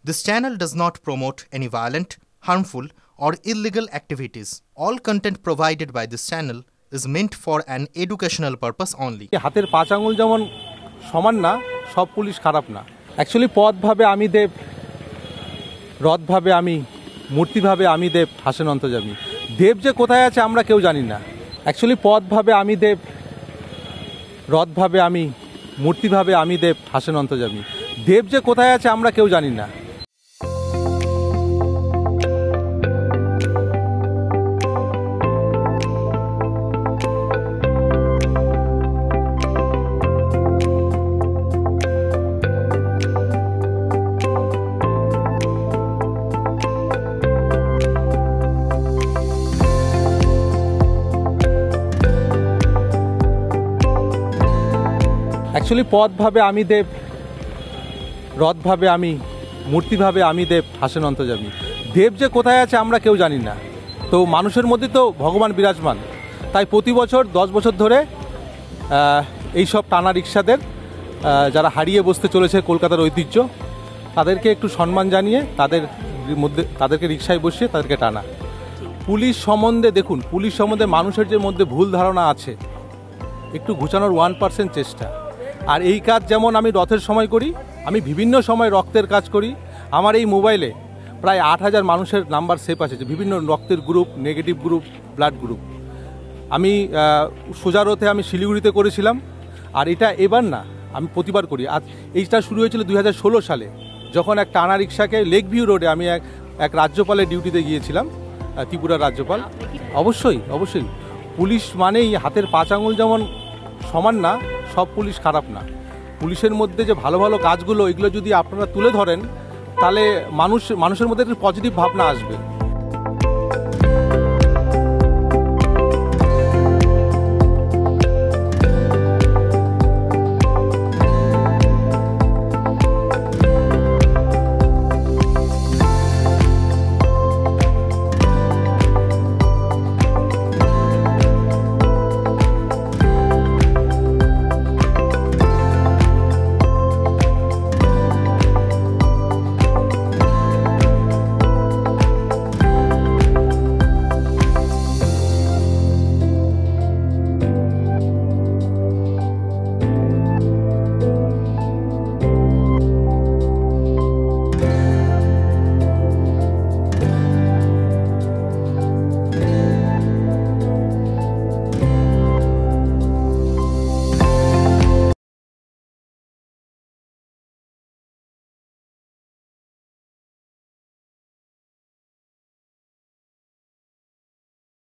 This channel does not promote any violent, harmful, or illegal activities. All content provided by this channel is meant for an educational purpose only. হাতের পাঁচ আঙুল যেমন সমান না, সব police খারাপ না। অ্যাকচুয়ালি পদ ভাবে আমি দেব, রথ ভাবে আমি, মূর্তি ভাবে আমি দেব, হাসেন অন্তর্যামী। দেব যে কোথায় আছে আমরা কেউ জানি না। অ্যাকচুয়ালি পদ ভাবে আমি দেব, রথ ভাবে আমি, মূর্তি ভাবে আমি দেব, হাসেন অন্তর্যামী। দেব যে কোথায় আছে আমরা কেউ জানি না। অ্যাকচুয়ালি পদ ভাবে আমি দেব, রথ ভাবে আমি, মূর্তি ভাবে আমি দেব, হাসেন অন্তর্যামী। দেব যে কোথায় আছে আমরা কেউ জানি না। তো মানুষের মধ্যে তো ভগবান বিরাজমান। তাই প্রতি বছর 10 বছর ধরে এই সব টানা রিক্সাদের যারা হারিয়ে বসতে চলেছে কলকাতার ঐতিহ্য, তাদেরকে একটু সম্মান জানিয়ে তাদেরকে রিক্সায় বসিয়ে তাদেরকে টানা। পুলিশ সম্বন্ধে দেখুন, পুলিশ সম্বন্ধে মানুষের যে মধ্যে ভুল ধারণা আছে, একটু ঘুচানোর 1% চেষ্টা। আর এই কাজ যেমন আমি রথের সময় করি, আমি বিভিন্ন সময় রক্তের কাজ করি। আমার এই মোবাইলে প্রায় 8000 মানুষের নাম্বার সেভ আছে, যে বিভিন্ন রক্তের group, negative group, blood group. আমি সোজা রথে আমি শিলিগুড়িতে করেছিলাম, আর এটা এবার না, আমি প্রতিবার করি। আর এইটা শুরু হয়েছিল 2016 সালে, যখন এক টানা রিক্সাকে লেক ভিউ রোডে আমি এক রাজ্যপালের ডিউটিতে গিয়েছিলাম, ত্রিপুরার রাজ্যপাল। অবশ্যই অবশ্যই পুলিশ মানেই হাতের পাঁচ আঙুল যেমন সমান না, সব পুলিশ খারাপ না। পুলিশের মধ্যে যে ভালো ভালো কাজগুলো, এগুলো যদি আপনারা তুলে ধরেন, তাহলে মানুষের মধ্যে একটা পজিটিভ ভাবনা আসবে।